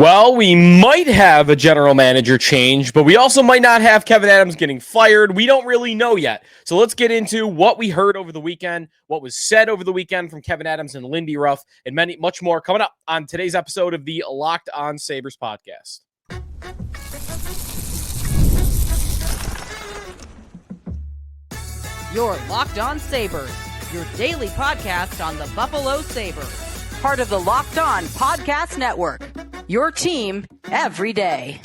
Well, we might have a general manager change, but we also might not have Kevyn Adams getting fired. We don't really know yet. So let's get into what we heard over the weekend, what was said over the weekend from Kevyn Adams and Lindy Ruff, and much more coming up on today's episode of the Locked On Sabres podcast. Your Locked On Sabres, your daily podcast on the Buffalo Sabres. Part of the Locked On Podcast Network. Your team every day.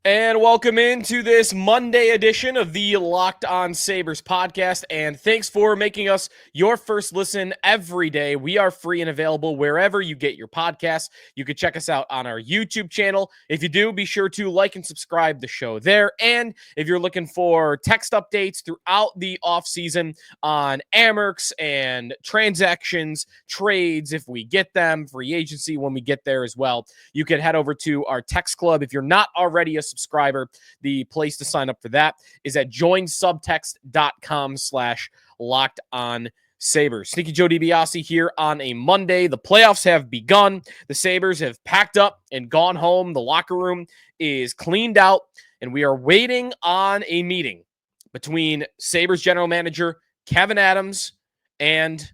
And welcome into this Monday edition of the Locked On Sabres podcast. And thanks for making us your first listen every day. We are free and available wherever you get your podcasts. You can check us out on our YouTube channel. If you do, be sure to like and subscribe the show there. And if you're looking for text updates throughout the offseason on Amerks and transactions, trades, if we get them, free agency when we get there as well, you can head over to our text club. If you're not already a subscriber, the place to sign up for that is at joinsubtext.com/LockedOnSabres. Sneaky Joe DiBiase here on a Monday. The playoffs have begun. The Sabres have packed up and gone home. The locker room is cleaned out, and we are waiting on a meeting between Sabres general manager Kevyn Adams and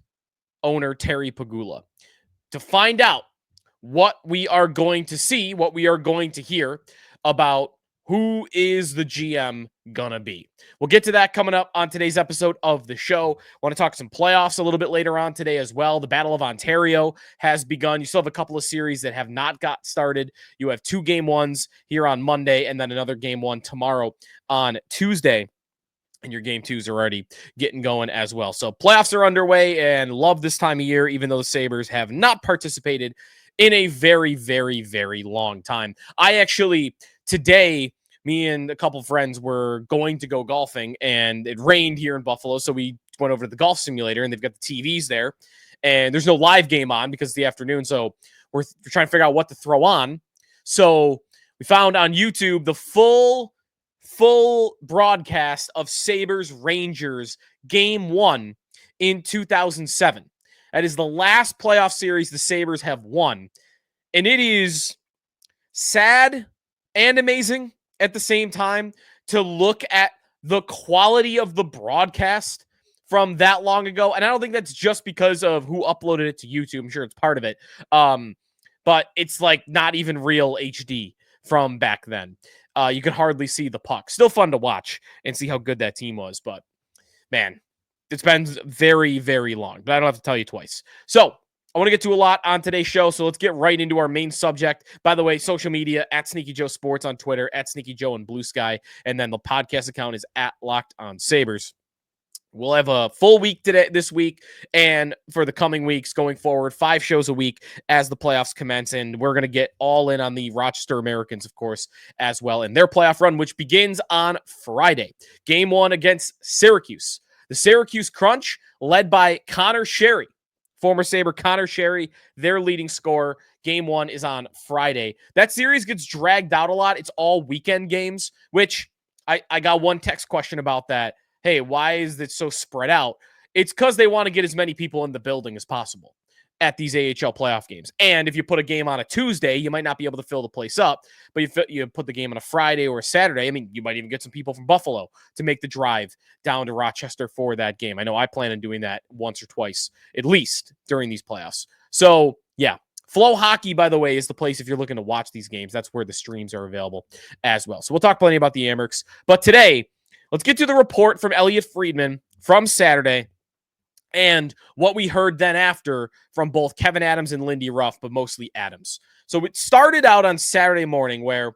owner Terry Pegula to find out what we are going to see, what we are going to hear about who is the GM gonna be. We'll get to that coming up on today's episode of the show. Want to talk some playoffs a little bit later on today as well. The Battle of Ontario has begun. You still have a couple of series that have not got started. You have 2 game ones here on Monday and then another game one tomorrow on Tuesday. And your game twos are already getting going as well. So playoffs are underway and love this time of year, even though the Sabres have not participated in a very, very, very long time. Today, me and a couple friends were going to go golfing, and it rained here in Buffalo, so we went over to the golf simulator, and they've got the TVs there, and there's no live game on because it's the afternoon, so we're trying to figure out what to throw on. So we found on YouTube the full broadcast of Sabres Rangers Game 1 in 2007. That is the last playoff series the Sabres have won, and it is sad and amazing at the same time to look at the quality of the broadcast from that long ago. And I don't think that's just because of who uploaded it to YouTube. I'm sure it's part of it. But it's like not even real HD from back then. You could hardly see the puck. Still fun to watch and see how good that team was. But man, it's been very, very long. But I don't have to tell you twice. So I want to get to a lot on today's show, so let's get right into our main subject. By the way, social media, at Sneaky Joe Sports on Twitter, at Sneaky Joe and Blue Sky, and then the podcast account is at Locked On Sabres. We'll have a full week this week, and for the coming weeks going forward, 5 shows a week as the playoffs commence, and we're going to get all in on the Rochester Americans, of course, as well, and their playoff run, which begins on Friday. Game 1 against Syracuse. The Syracuse Crunch, led by Connor Sherry. Former Sabre Connor Sherry, their leading scorer. Game 1 is on Friday. That series gets dragged out a lot. It's all weekend games, which I got one text question about that. Hey, why is it so spread out? It's because they want to get as many people in the building as possible at these AHL playoff games. And if you put a game on a Tuesday, you might not be able to fill the place up. But you put the game on a Friday or a Saturday, I mean, you might even get some people from Buffalo to make the drive down to Rochester for that game. I know I plan on doing that once or twice, at least, during these playoffs. So, yeah. Flow Hockey, by the way, is the place if you're looking to watch these games. That's where the streams are available as well. So we'll talk plenty about the Amerks. But today, let's get to the report from Elliot Friedman from Saturday and what we heard then after from both Kevyn Adams and Lindy Ruff, but mostly Adams. So it started out on Saturday morning where,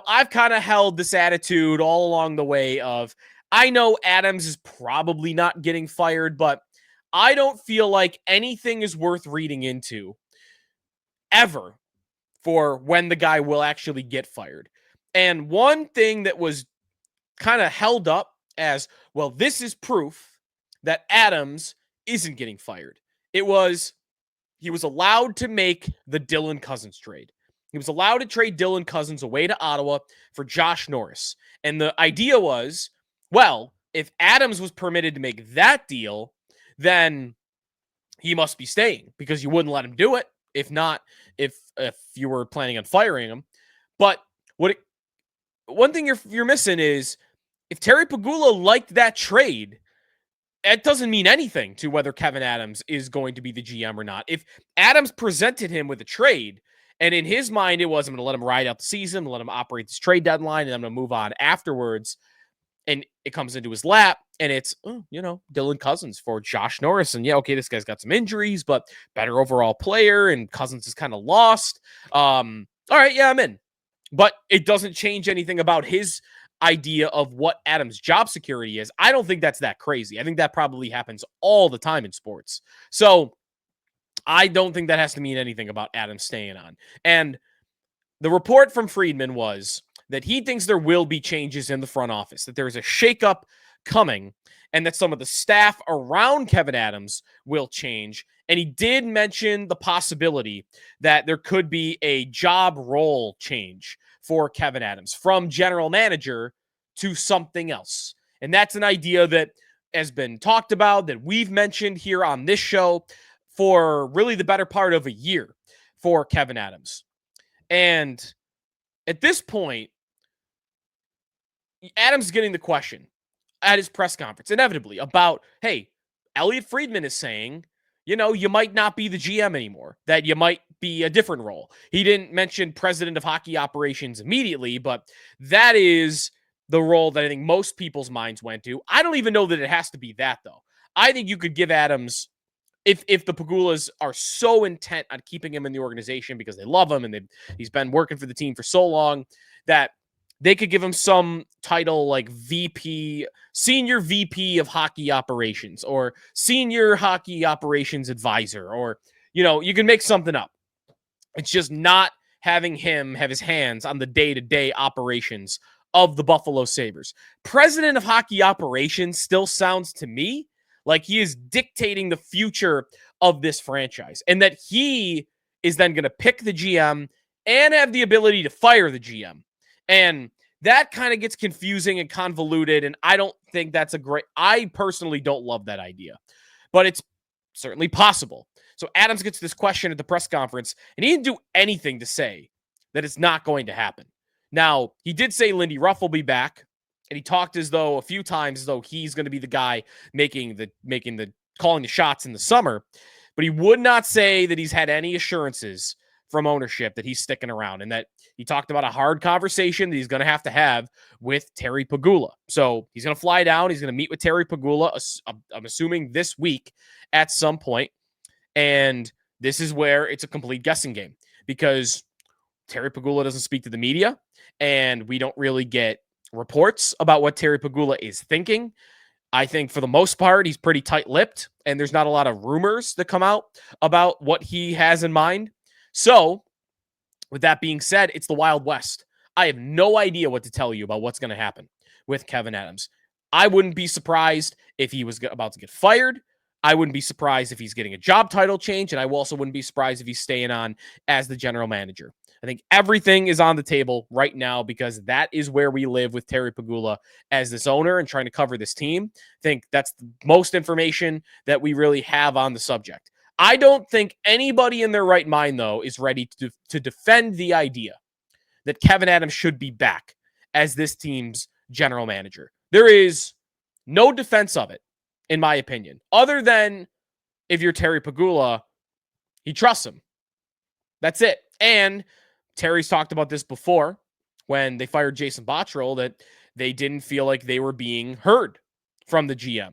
I've kind of held this attitude all along the way of, I know Adams is probably not getting fired, but I don't feel like anything is worth reading into ever for when the guy will actually get fired. And one thing that was kind of held up as, well, this is proof that Adams isn't getting fired. He was allowed to make the Dylan Cousins trade. He was allowed to trade Dylan Cousins away to Ottawa for Josh Norris. And the idea was, well, if Adams was permitted to make that deal, then he must be staying because you wouldn't let him do it. if not, if you were planning on firing him. But one thing you're missing is if Terry Pegula liked that trade, it doesn't mean anything to whether Kevyn Adams is going to be the GM or not. If Adams presented him with a trade, and in his mind it was, I'm going to let him ride out the season, let him operate this trade deadline, and I'm going to move on afterwards, and it comes into his lap, and it's, Dylan Cousins for Josh Norris. And yeah, okay, this guy's got some injuries, but better overall player, and Cousins is kind of lost. All right, yeah, I'm in. But it doesn't change anything about his idea of what Adams' job security is. I don't think that's that crazy. I think that probably happens all the time in sports. So I don't think that has to mean anything about Adams staying on. And the report from Friedman was that he thinks there will be changes in the front office, that there's a shakeup coming, and that some of the staff around Kevyn Adams will change. And he did mention the possibility that there could be a job role change for Kevyn Adams from general manager to something else. And that's an idea that has been talked about, that we've mentioned here on this show for really the better part of a year for Kevyn Adams. And at this point, Adams is getting the question at his press conference, inevitably, about, hey, Elliot Friedman is saying, you might not be the GM anymore, that you might be a different role. He didn't mention president of hockey operations immediately, but that is the role that I think most people's minds went to. I don't even know that it has to be that, though. I think you could give Adams, if the Pegulas are so intent on keeping him in the organization because they love him and he's been working for the team for so long, that they could give him some title like senior VP of hockey operations, or senior hockey operations advisor, or, you can make something up. It's just not having him have his hands on the day-to-day operations of the Buffalo Sabres. President of hockey operations still sounds to me like he is dictating the future of this franchise, and that he is then going to pick the GM and have the ability to fire the GM. And that kind of gets confusing and convoluted, and I don't think that's I personally don't love that idea, but it's certainly possible. So Adams gets this question at the press conference, and he didn't do anything to say that it's not going to happen. Now, he did say Lindy Ruff will be back, and he talked a few times as though he's going to be the guy calling the shots in the summer, but he would not say that he's had any assurances from ownership that he's sticking around, and that he talked about a hard conversation that he's going to have with Terry Pegula. So he's going to fly down. He's going to meet with Terry Pegula, I'm assuming this week at some point. And this is where it's a complete guessing game, because Terry Pegula doesn't speak to the media, and we don't really get reports about what Terry Pegula is thinking. I think for the most part, he's pretty tight-lipped, and there's not a lot of rumors that come out about what he has in mind. So, with that being said, it's the Wild West. I have no idea what to tell you about what's going to happen with Kevyn Adams. I wouldn't be surprised if he was about to get fired. I wouldn't be surprised if he's getting a job title change, and I also wouldn't be surprised if he's staying on as the general manager. I think everything is on the table right now, because that is where we live with Terry Pegula as this owner and trying to cover this team. I think that's the most information that we really have on the subject. I don't think anybody in their right mind, though, is ready to defend the idea that Kevyn Adams should be back as this team's general manager. There is no defense of it, in my opinion, other than if you're Terry Pegula, he trusts him. That's it. And Terry's talked about this before when they fired Jason Botterill, that they didn't feel like they were being heard from the GM.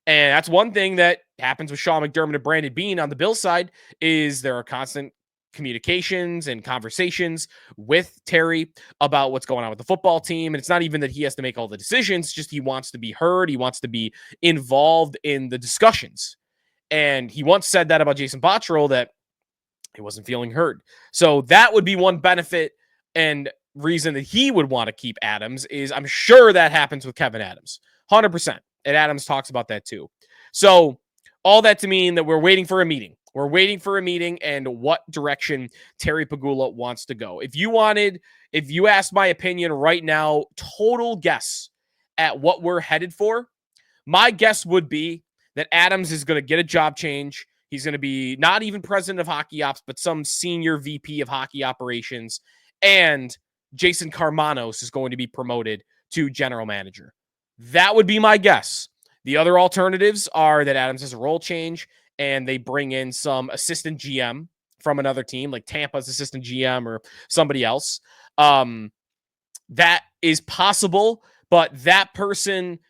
And that's one thing that happens with Sean McDermott and Brandon Beane on the Bills side, is there are constant communications and conversations with Terry about what's going on with the football team. And it's not even that he has to make all the decisions, just he wants to be heard. He wants to be involved in the discussions. And he once said that about Jason Botterill, that he wasn't feeling heard. So that would be one benefit and reason that he would want to keep Adams, is I'm sure that happens with Kevyn Adams. 100%. And Adams talks about that too. So all that to mean that we're waiting for a meeting. We're waiting for a meeting and what direction Terry Pegula wants to go. If you asked my opinion right now, total guess at what we're headed for, my guess would be that Adams is going to get a job change. He's going to be not even president of hockey ops, but some senior VP of hockey operations. And Jason Karmanos is going to be promoted to general manager. That would be my guess. The other alternatives are that Adams has a role change and they bring in some assistant GM from another team, like Tampa's assistant GM or somebody else. That is possible, but that person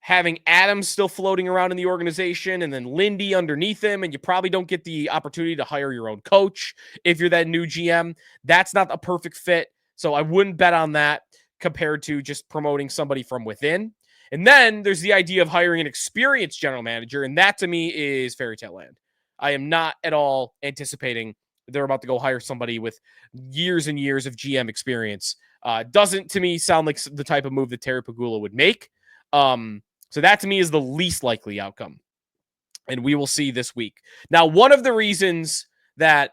having Adams still floating around in the organization and then Lindy underneath him, and you probably don't get the opportunity to hire your own coach if you're that new GM. That's not a perfect fit. So I wouldn't bet on that compared to just promoting somebody from within. And then there's the idea of hiring an experienced general manager, and that to me is fairy tale land. I am not at all anticipating they're about to go hire somebody with years and years of GM experience. Doesn't to me sound like the type of move that Terry Pegula would make. So that to me is the least likely outcome. And we will see this week. Now, one of the reasons that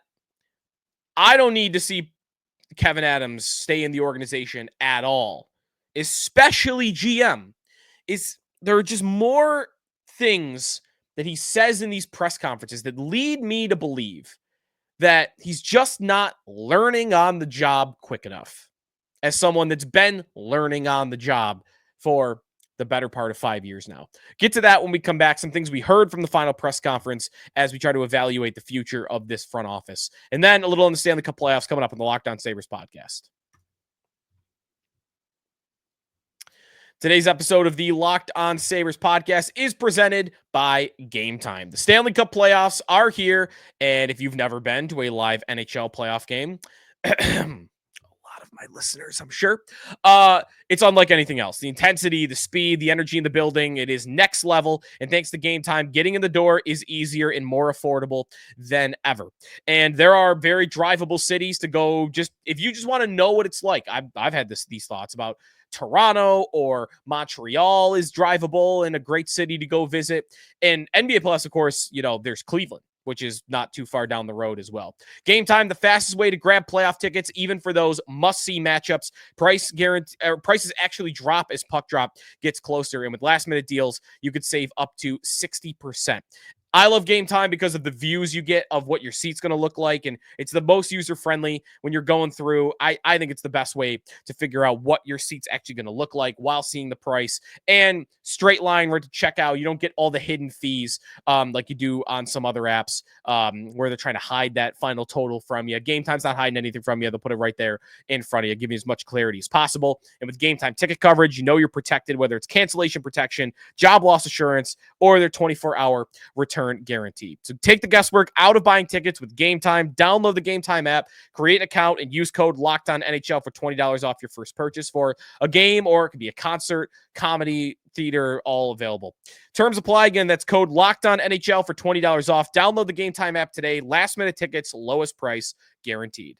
I don't need to see Kevyn Adams stay in the organization at all, especially GM, is there are just more things that he says in these press conferences that lead me to believe that he's just not learning on the job quick enough as someone that's been learning on the job for the better part of 5 years now. Get to that when we come back. Some things we heard from the final press conference as we try to evaluate the future of this front office. And then a little on the Stanley Cup playoffs coming up on the Locked On Sabres podcast. Today's episode of the Locked On Sabres podcast is presented by Gametime. The Stanley Cup playoffs are here, and if you've never been to a live NHL playoff game, my listeners, I'm sure. It's unlike anything else. The intensity, the speed, the energy in the building, it is next level. And thanks to Gametime, getting in the door is easier and more affordable than ever. And there are very drivable cities to go if you just want to know what it's like. I've had these thoughts about Toronto or Montreal is drivable and a great city to go visit. And NBA Plus, of course, there's Cleveland, which is not too far down the road as well. Gametime, the fastest way to grab playoff tickets, even for those must-see matchups. Prices actually drop as puck drop gets closer, and with last-minute deals, you could save up to 60%. I love Gametime because of the views you get of what your seat's going to look like, and it's the most user-friendly when you're going through. I think it's the best way to figure out what your seat's actually going to look like while seeing the price, and straight line right to checkout. You don't get all the hidden fees like you do on some other apps where they're trying to hide that final total from you. Gametime's not hiding anything from you. They'll put it right there in front of you, give you as much clarity as possible. And with Gametime ticket coverage, you're protected, whether it's cancellation protection, job loss assurance, or their 24-hour return guarantee. So take the guesswork out of buying tickets with Gametime. Download the Gametime app, create an account, and use code LOCKEDONNHL for $20 off your first purchase for a game, or it could be a concert, comedy, theater, all available. Terms apply. Again, that's code LOCKEDONNHL for $20 off. Download the Gametime app today. Last minute tickets, lowest price guaranteed.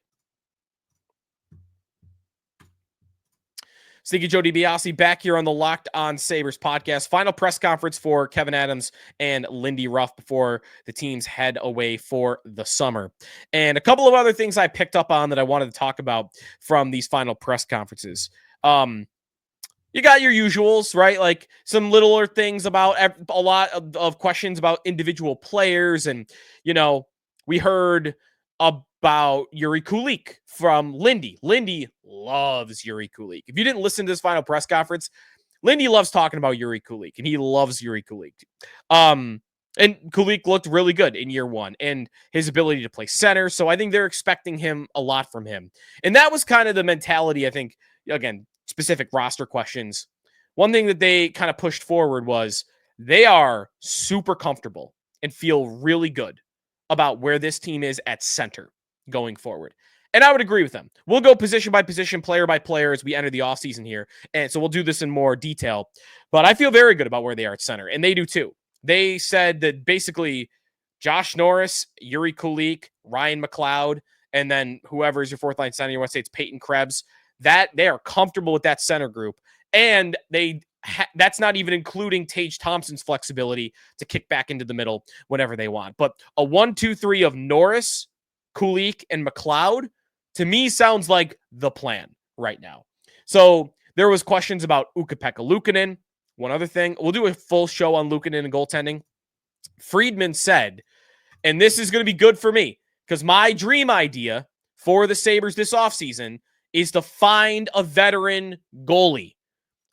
Sneaky Joe DiBiase back here on the Locked On Sabres podcast. Final press conference for Kevyn Adams and Lindy Ruff before the teams head away for the summer. And a couple of other things I picked up on that I wanted to talk about from these final press conferences. You got your usuals, right? Like some littler things about a lot of questions about individual players. And, we heard about Yuri Kulik from Lindy. Lindy loves Yuri Kulik. If you didn't listen to this final press conference, Lindy loves talking about Yuri Kulik, and he loves Yuri Kulik. And Kulik looked really good in year one and his ability to play center. So I think they're expecting a lot from him. And that was kind of the mentality, I think, again, specific roster questions. One thing that they kind of pushed forward was they are super comfortable and feel really good about where this team is at center going forward. And I would agree with them. We'll go position by position, player by player as we enter the offseason here. And so we'll do this in more detail. But I feel very good about where they are at center. And they do too. They said that basically Josh Norris, Yuri Kulik, Ryan McLeod, and then whoever is your fourth line center, you want to say it's Peyton Krebs, that they are comfortable with that center group. And that's not even including Tage Thompson's flexibility to kick back into the middle whenever they want. But a 1-2-3 of Norris, Kulik, and McLeod, to me, sounds like the plan right now. So there was questions about Ukko-Pekka Luukkonen. One other thing, we'll do a full show on Luukkonen and goaltending. Friedman said And this is going to be good for me because my dream idea for the Sabres this offseason is to find a veteran goalie.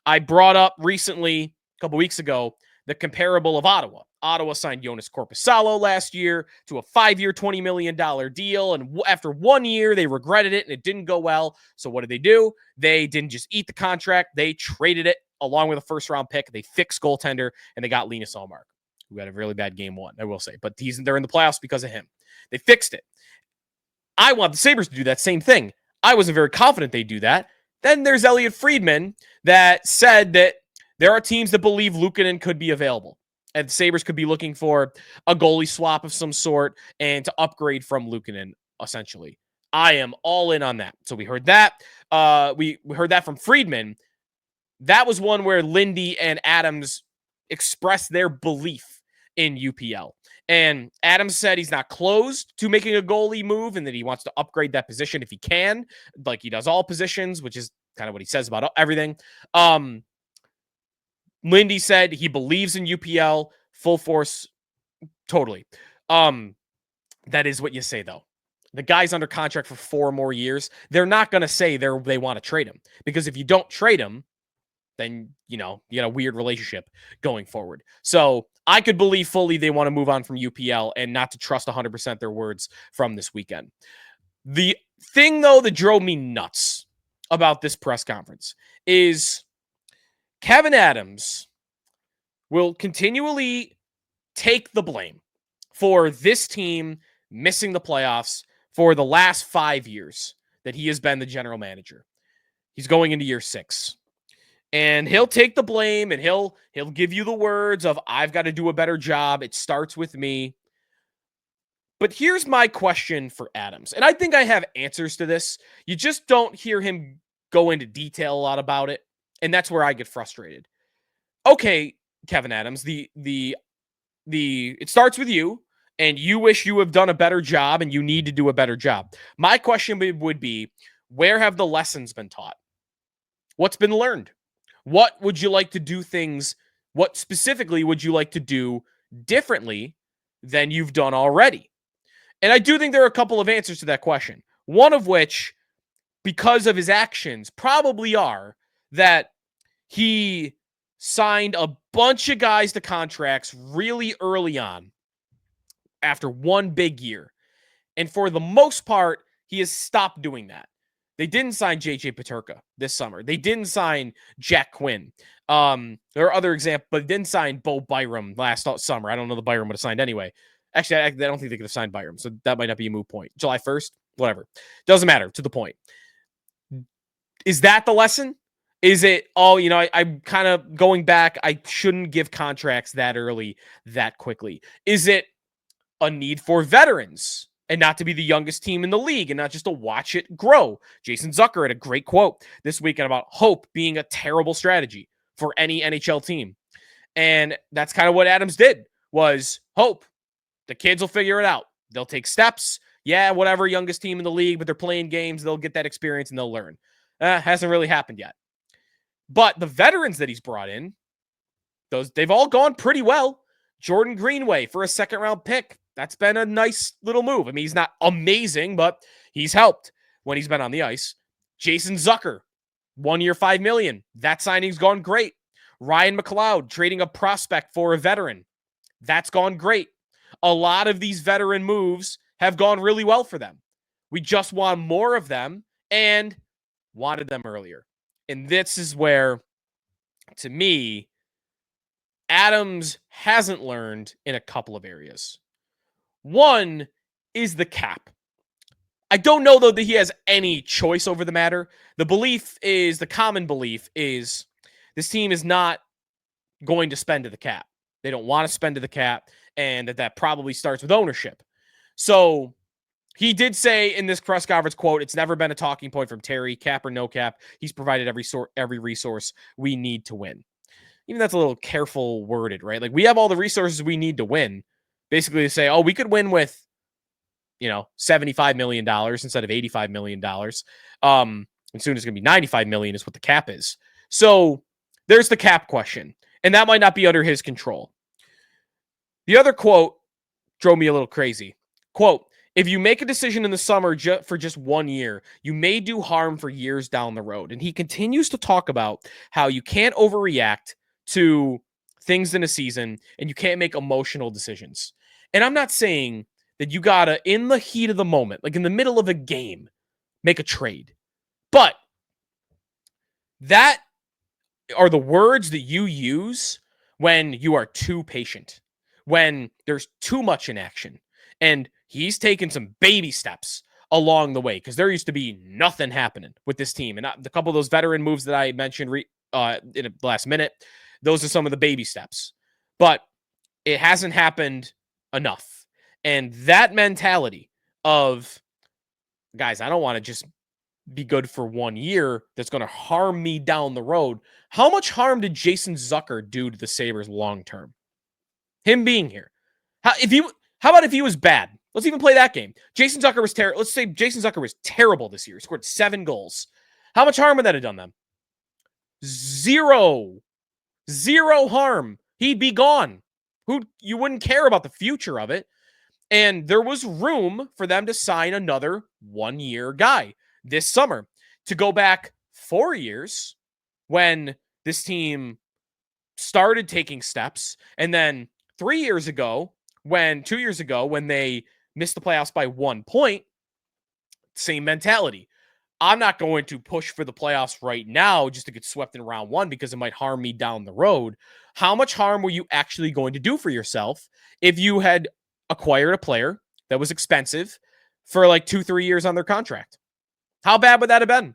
I brought up recently, a couple weeks ago, the comparable of Ottawa. Ottawa signed Jonas Korpisalo last year to a 5-year, $20 million deal. And after 1 year, they regretted it and it didn't go well. So what did they do? They didn't just eat the contract. They traded it along with a first-round pick. They fixed goaltender, and they got Linus Ullmark, who had a really bad game one, I will say. But they're in the playoffs because of him. They fixed it. I want the Sabres to do that same thing. I wasn't very confident they'd do that. Then there's Elliot Friedman that said that there are teams that believe Luukkonen could be available. And the Sabres could be looking for a goalie swap of some sort and to upgrade from Luukkonen, essentially. I am all in on that. So we heard that. We heard that from Friedman. That was one where Lindy and Adams expressed their belief in UPL. And Adams said he's not closed to making a goalie move and that he wants to upgrade that position if he can, like he does all positions, which is kind of what he says about everything. Lindy said he believes in UPL, full force, totally. That is what you say, though. The guy's under contract for 4 more years. They're not going to say they want to trade him, because if you don't trade him, then, you got a weird relationship going forward. So I could believe fully they want to move on from UPL and not to trust 100% their words from this weekend. The thing, though, that drove me nuts about this press conference is Kevyn Adams will continually take the blame for this team missing the playoffs for the last 5 years that he has been the general manager. He's going into year 6. And he'll take the blame and he'll give you the words of, I've got to do a better job. It starts with me. But here's my question for Adams. And I think I have answers to this. You just don't hear him go into detail a lot about it. And that's where I get frustrated. Okay, Kevyn Adams, it starts with you, and you wish you have done a better job, and you need to do a better job. My question would be, where have the lessons been taught? What's been learned? What would you like to do things? What specifically would you like to do differently than you've done already? And I do think there are a couple of answers to that question. One of which, because of his actions, probably are that he signed a bunch of guys to contracts really early on after one big year. And for the most part, he has stopped doing that. They didn't sign JJ Peterka this summer. They didn't sign Jack Quinn. There are other examples, but they didn't sign Bo Byram last summer. I don't know the Byram would have signed anyway. Actually, I don't think they could have signed Byram, so that might not be a moot point. July 1st, whatever. Doesn't matter, to the point. Is that the lesson? Is it, I'm kind of going back, I shouldn't give contracts that early, that quickly? Is it a need for veterans and not to be the youngest team in the league and not just to watch it grow? Jason Zucker had a great quote this weekend about hope being a terrible strategy for any NHL team. And that's kind of what Adams did, was hope. The kids will figure it out. They'll take steps. Yeah, whatever, youngest team in the league, but they're playing games. They'll get that experience and they'll learn. Hasn't really happened yet. But the veterans that he's brought in, they've all gone pretty well. Jordan Greenway for a 2nd-round pick. That's been a nice little move. I mean, he's not amazing, but he's helped when he's been on the ice. Jason Zucker, 1 year, $5 million. That signing's gone great. Ryan McLeod trading a prospect for a veteran. That's gone great. A lot of these veteran moves have gone really well for them. We just want more of them and wanted them earlier. And this is where, to me, Adams hasn't learned in a couple of areas. One is the cap. I don't know, though, that he has any choice over the matter. The common belief is this team is not going to spend to the cap. They don't want to spend to the cap, and that probably starts with ownership. So he did say in this press conference, quote, "It's never been a talking point from Terry, cap or no cap. He's provided every resource we need to win." Even that's a little careful worded, right? Like, we have all the resources we need to win. Basically to say, oh, we could win with, $75 million instead of $85 million. And soon it's going to be $95 million is what the cap is. So there's the cap question. And that might not be under his control. The other quote drove me a little crazy. Quote, if you make a decision in the summer for just 1 year, you may do harm for years down the road. And he continues to talk about how you can't overreact to things in a season and you can't make emotional decisions. And I'm not saying that you gotta, in the heat of the moment, like in the middle of a game, make a trade. But that are the words that you use when you are too patient, when there's too much inaction. And he's taken some baby steps along the way because there used to be nothing happening with this team. And a couple of those veteran moves that I mentioned in the last minute, those are some of the baby steps. But it hasn't happened enough. And that mentality of, guys, I don't want to just be good for 1 year that's going to harm me down the road. How much harm did Jason Zucker do to the Sabres long term? Him being here. How about if he was bad? Let's even play that game. Jason Zucker was terrible. Let's say Jason Zucker was terrible this year. He scored 7 goals. How much harm would that have done them? Zero harm. He'd be gone. You wouldn't care about the future of it. And there was room for them to sign another 1-year guy this summer. To go back 4 years when this team started taking steps, and then 2 years ago when they missed the playoffs by 1 point, same mentality. I'm not going to push for the playoffs right now just to get swept in round 1 because it might harm me down the road. How much harm were you actually going to do for yourself if you had acquired a player that was expensive for like 2-3 years on their contract? How bad would that have been?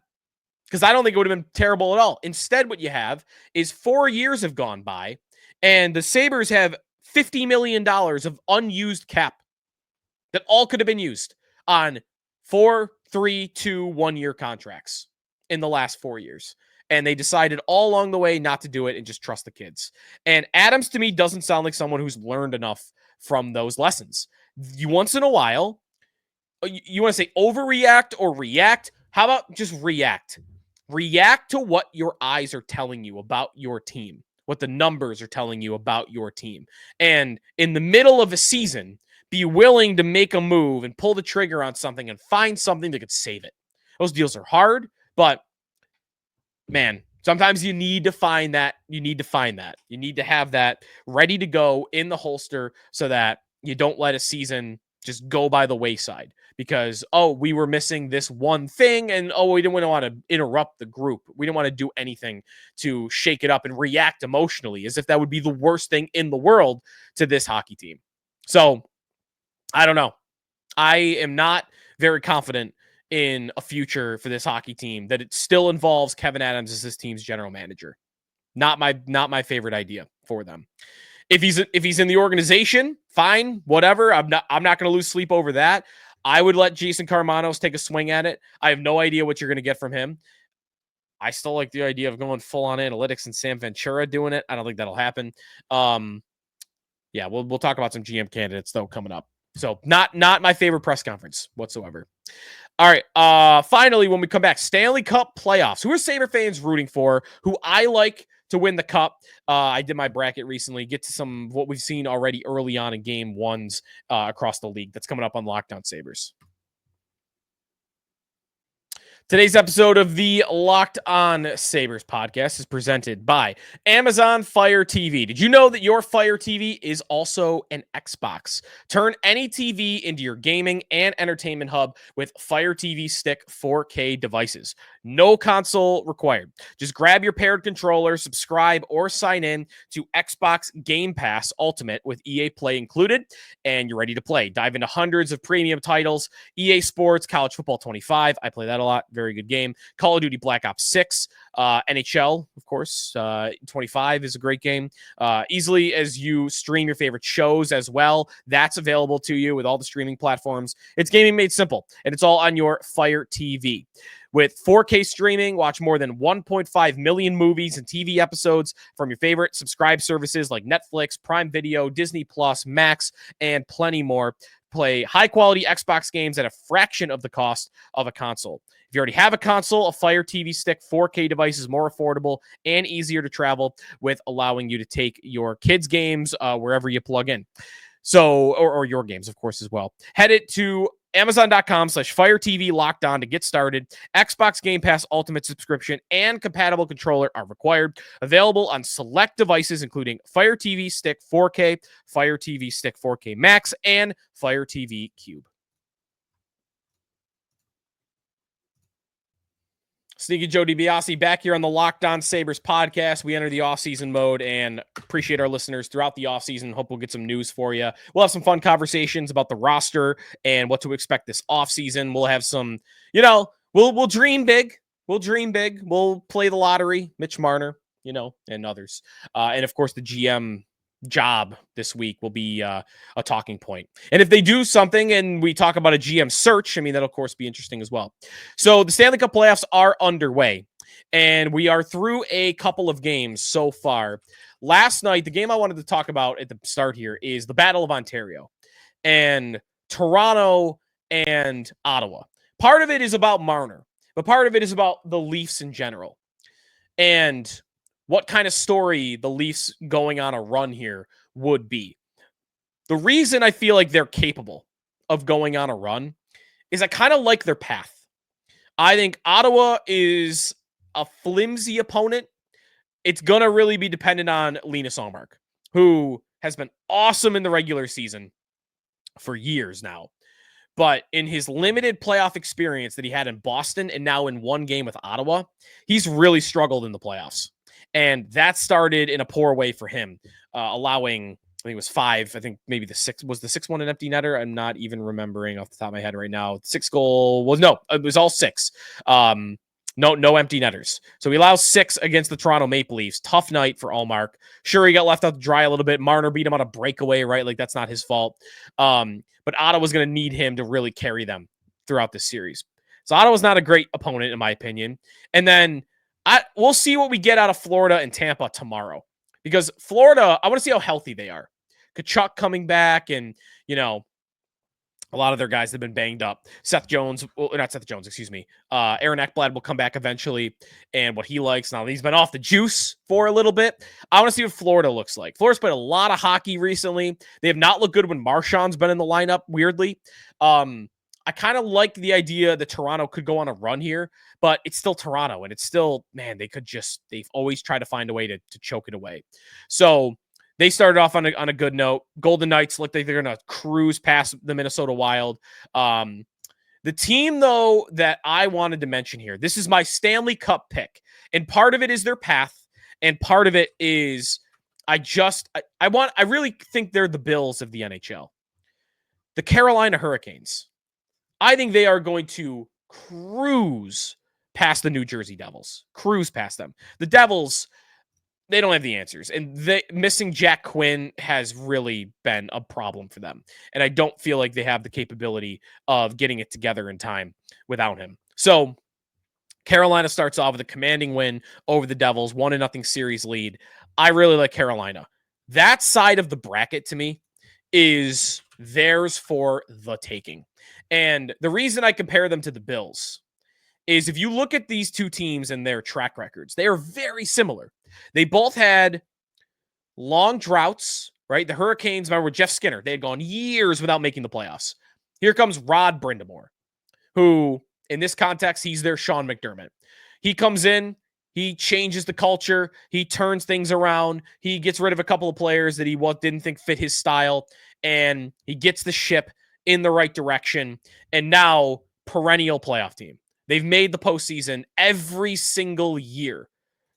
Because I don't think it would have been terrible at all. Instead, what you have is 4 years have gone by, and the Sabres have $50 million of unused cap that all could have been used on 4, 3, 2, 1-year contracts in the last 4 years. And they decided all along the way not to do it and just trust the kids. And Adams, to me, doesn't sound like someone who's learned enough from those lessons. You once in a while, you want to say overreact or react? How about just react? React to what your eyes are telling you about your team, what the numbers are telling you about your team. And in the middle of a season, be willing to make a move and pull the trigger on something and find something that could save it. Those deals are hard, but man, sometimes you need to find that. You need to have that ready to go in the holster so that you don't let a season just go by the wayside because, we were missing this one thing and, we didn't want to interrupt the group. We didn't want to do anything to shake it up and react emotionally as if that would be the worst thing in the world to this hockey team. So I don't know. I am not very confident in a future for this hockey team that it still involves Kevyn Adams as this team's general manager. Not my favorite idea for them. If he's in the organization, fine, whatever. I'm not going to lose sleep over that. I would let Jason Carmanos take a swing at it. I have no idea what you're going to get from him. I still like the idea of going full on analytics and Sam Ventura doing it. I don't think that'll happen. Yeah, we'll talk about some GM candidates though coming up. So not my favorite press conference whatsoever. All right. Finally, when we come back, Stanley Cup playoffs. Who are Sabre fans rooting for? Who I like to win the cup? I did my bracket recently. Get to some of what we've seen already early on in game ones across the league. That's coming up on Locked On Sabres. Today's episode of the Locked On Sabres podcast is presented by Amazon Fire TV. Did you know that your Fire TV is also an Xbox? Turn any TV into your gaming and entertainment hub with Fire TV Stick 4K devices. No console required. Just grab your paired controller, subscribe, or sign in to Xbox Game Pass Ultimate with EA Play included, and you're ready to play. Dive into hundreds of premium titles, EA Sports, College Football 25. I play that a lot. Very good game. Call of Duty Black Ops 6, NHL, of course, 25 is a great game. Easily as you stream your favorite shows as well. That's available to you with all the streaming platforms. It's gaming made simple, and it's all on your Fire TV. With 4K streaming, watch more than 1.5 million movies and TV episodes from your favorite subscribe services like Netflix, Prime Video, Disney Plus, Max, and plenty more. Play high-quality Xbox games at a fraction of the cost of a console. If you already have a console, a Fire TV Stick 4K device is more affordable and easier to travel with, allowing you to take your kids' games wherever you plug in. So, or your games, of course, as well. Head it to Amazon.com/Fire TV Locked On to get started. Xbox Game Pass Ultimate subscription and compatible controller are required. Available on select devices, including Fire TV Stick 4K, Fire TV Stick 4K Max, and Fire TV Cube. Sneaky Joe DiBiase back here on the Locked On Sabres podcast. We enter the offseason mode and appreciate our listeners throughout the offseason. Hope we'll get some news for you. We'll have some fun conversations about the roster and what to expect this offseason. We'll have some, we'll dream big. We'll dream big. We'll play the lottery, Mitch Marner, and others. And of course, the GM job this week will be a talking point. And if they do something and we talk about a GM search, that'll of course be interesting as well. So the Stanley Cup playoffs are underway and we are through a couple of games so far. Last night, the game I wanted to talk about at the start here is the Battle of Ontario and Toronto and Ottawa. Part of it is about Marner, but part of it is about the Leafs in general. And what kind of story the Leafs going on a run here would be. The reason I feel like they're capable of going on a run is I kind of like their path. I think Ottawa is a flimsy opponent. It's going to really be dependent on Linus Ullmark, who has been awesome in the regular season for years now. But in his limited playoff experience that he had in Boston and now in one game with Ottawa, he's really struggled in the playoffs. And that started in a poor way for him, allowing, I think it was 5. I think maybe the 6 was the 6-1 an empty netter. I'm not even remembering off the top of my head right now. 6 goal was no, it was all 6. No empty netters. So he allows 6 against the Toronto Maple Leafs. Tough night for Ullmark. Sure, he got left out to dry a little bit. Marner beat him on a breakaway, right? Like that's not his fault. But Ottawa's going to need him to really carry them throughout this series. So Ottawa's not a great opponent, in my opinion. And then we'll see what we get out of Florida and Tampa tomorrow. Because Florida, I want to see how healthy they are. Kachuk coming back and, a lot of their guys have been banged up. Aaron Ekblad will come back eventually and what he likes. Now, he's been off the juice for a little bit. I want to see what Florida looks like. Florida's played a lot of hockey recently. They have not looked good when Marchand's been in the lineup, weirdly. I kind of like the idea that Toronto could go on a run here, but it's still Toronto, and it's still, man, they've always tried to find a way to choke it away. So they started off on a good note. Golden Knights look like they're going to cruise past the Minnesota Wild. The team, though, that I wanted to mention here, this is my Stanley Cup pick, and part of it is their path, and part of it is I really think they're the Bills of the NHL. The Carolina Hurricanes. I think they are going to cruise past the New Jersey Devils. Cruise past them. The Devils, they don't have the answers. And missing Jack Quinn has really been a problem for them. And I don't feel like they have the capability of getting it together in time without him. So Carolina starts off with a commanding win over the Devils, 1-0 series lead. I really like Carolina. That side of the bracket to me is theirs for the taking. And the reason I compare them to the Bills is if you look at these two teams and their track records, they are very similar. They both had long droughts, right? The Hurricanes, remember with Jeff Skinner, they had gone years without making the playoffs. Here comes Rod Brind'Amour, who in this context, he's their Sean McDermott. He comes in, he changes the culture, he turns things around, he gets rid of a couple of players that he didn't think fit his style, and he gets the ship in the right direction, and now perennial playoff team. They've made the postseason every single year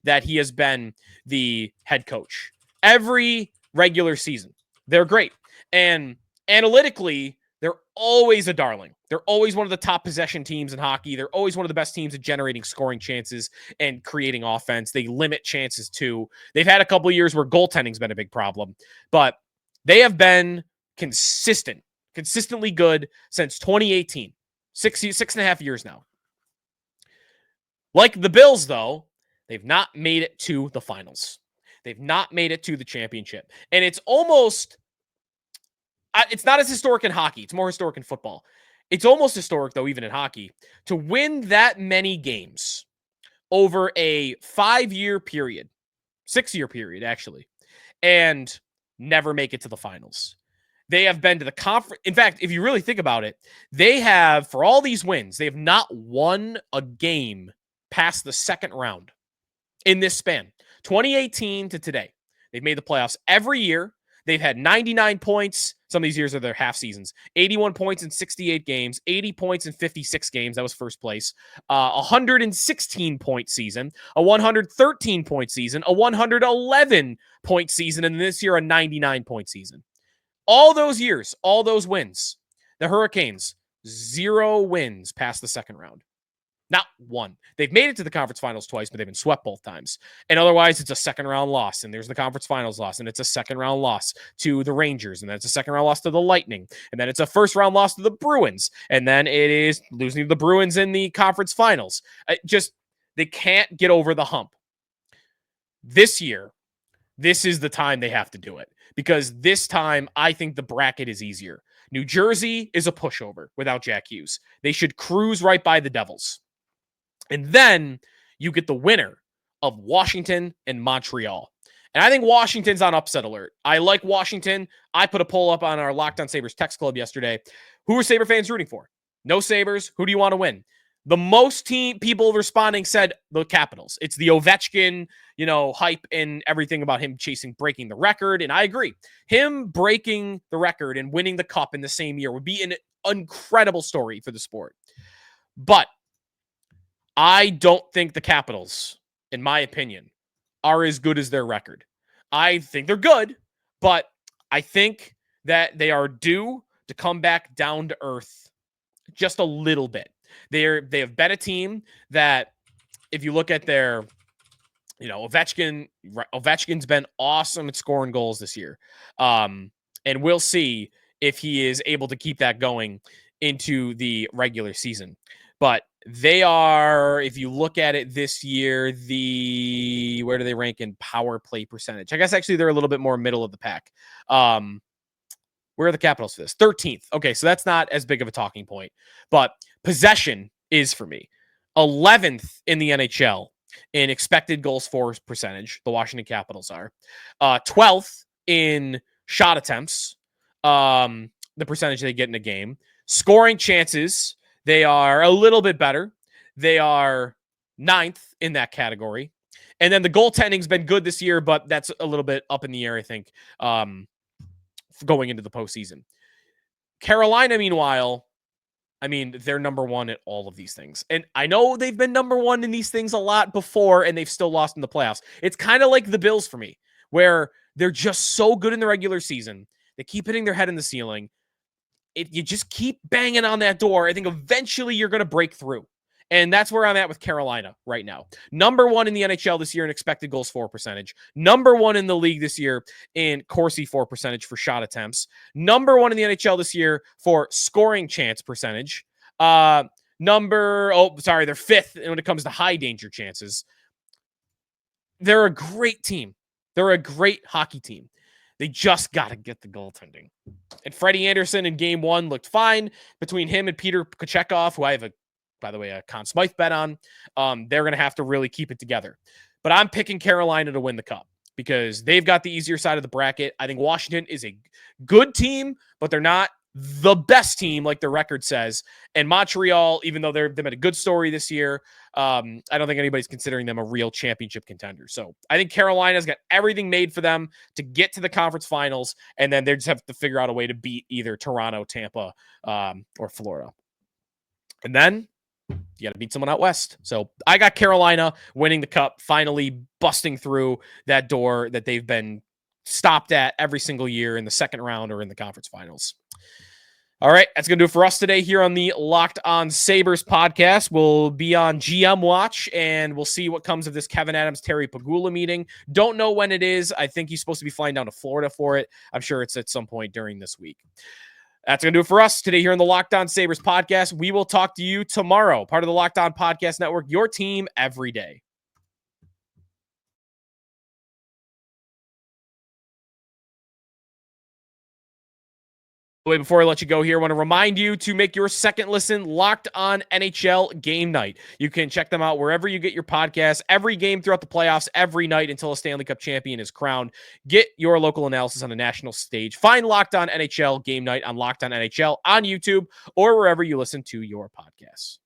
that he has been the head coach. Every regular season. They're great. And analytically, they're always a darling. They're always one of the top possession teams in hockey. They're always one of the best teams at generating scoring chances and creating offense. They limit chances too. They've had a couple of years where goaltending's been a big problem, but they have been consistently good since 2018. 6.5 years now. Like the Bills, though, they've not made it to the finals. They've not made it to the championship. And it's not as historic in hockey. It's more historic in football. It's almost historic, though, even in hockey, to win that many games over a 5-year period, 6-year period, actually, and never make it to the finals. They have been to the conference. In fact, if you really think about it, they have, for all these wins, they have not won a game past the second round in this span. 2018 to today. They've made the playoffs every year. They've had 99 points. Some of these years are their half seasons. 81 points in 68 games, 80 points in 56 games. That was first place. 116 point season, a 113 point season, a 111 point season, and this year a 99 point season. All those years, all those wins. The Hurricanes, 0 wins past the second round. Not one. They've made it to the conference finals twice, but they've been swept both times. And otherwise, it's a second round loss. And there's the conference finals loss. And it's a second round loss to the Rangers. And then it's a second round loss to the Lightning. And then it's a first round loss to the Bruins. And then it is losing to the Bruins in the conference finals. They can't get over the hump. This year, this is the time they have to do it. Because this time, I think the bracket is easier. New Jersey is a pushover without Jack Hughes. They should cruise right by the Devils. And then you get the winner of Washington and Montreal. And I think Washington's on upset alert. I like Washington. I put a poll up on our Locked On Sabres text club yesterday. Who are Sabre fans rooting for? No Sabres. Who do you want to win? The most people responding said the Capitals. It's the Ovechkin, hype and everything about him breaking the record. And I agree. Him breaking the record and winning the cup in the same year would be an incredible story for the sport. But I don't think the Capitals, in my opinion, are as good as their record. I think they're good, but I think that they are due to come back down to earth just a little bit. They have been a team that, if you look at their, Ovechkin's been awesome at scoring goals this year. And we'll see if he is able to keep that going into the regular season. But they are, if you look at it this year, where do they rank in power play percentage? I guess actually they're a little bit more middle of the pack. Where are the Capitals for this? 13th. Okay, so that's not as big of a talking point. But possession is for me. 11th in the NHL in expected goals for percentage. The Washington Capitals are. 12th in shot attempts. The percentage they get in a game. Scoring chances, they are a little bit better. They are 9th in that category. And then the goaltending's been good this year, but that's a little bit up in the air, I think, going into the postseason. Carolina, meanwhile, they're number one at all of these things. And I know they've been number one in these things a lot before, and they've still lost in the playoffs. It's kind of like the Bills for me, where they're just so good in the regular season. They keep hitting their head in the ceiling. You just keep banging on that door. I think eventually you're going to break through. And that's where I'm at with Carolina right now. Number one in the NHL this year in expected goals for percentage. Number one in the league this year in Corsi for percentage for shot attempts. Number one in the NHL this year for scoring chance percentage. They're 5th when it comes to high danger chances. They're a great team. They're a great hockey team. They just got to get the goaltending. And Freddie Anderson in game 1 looked fine. Between him and Peter Kochetkov, who I have a Conn Smythe bet on, they're going to have to really keep it together. But I'm picking Carolina to win the cup because they've got the easier side of the bracket. I think Washington is a good team, but they're not the best team like their record says. And Montreal, even though they've been a good story this year, I don't think anybody's considering them a real championship contender. So I think Carolina's got everything made for them to get to the conference finals, and then they just have to figure out a way to beat either Toronto, Tampa, or Florida. And then you got to beat someone out west. So I got Carolina winning the cup, finally busting through that door that they've been stopped at every single year in the second round or in the conference finals. All right, that's going to do it for us today here on the Locked On Sabres podcast. We'll be on GM watch, and we'll see what comes of this Kevyn Adams, Terry Pegula meeting. Don't know when it is. I think he's supposed to be flying down to Florida for it. I'm sure it's at some point during this week. That's going to do it for us today here on the Locked On Sabres podcast. We will talk to you tomorrow, part of the Locked On Podcast Network, your team every day. Wait, before I let you go here, I want to remind you to make your second listen Locked On NHL Game Night. You can check them out wherever you get your podcasts, every game throughout the playoffs, every night until a Stanley Cup champion is crowned. Get your local analysis on the national stage. Find Locked On NHL Game Night on Locked On NHL on YouTube or wherever you listen to your podcasts.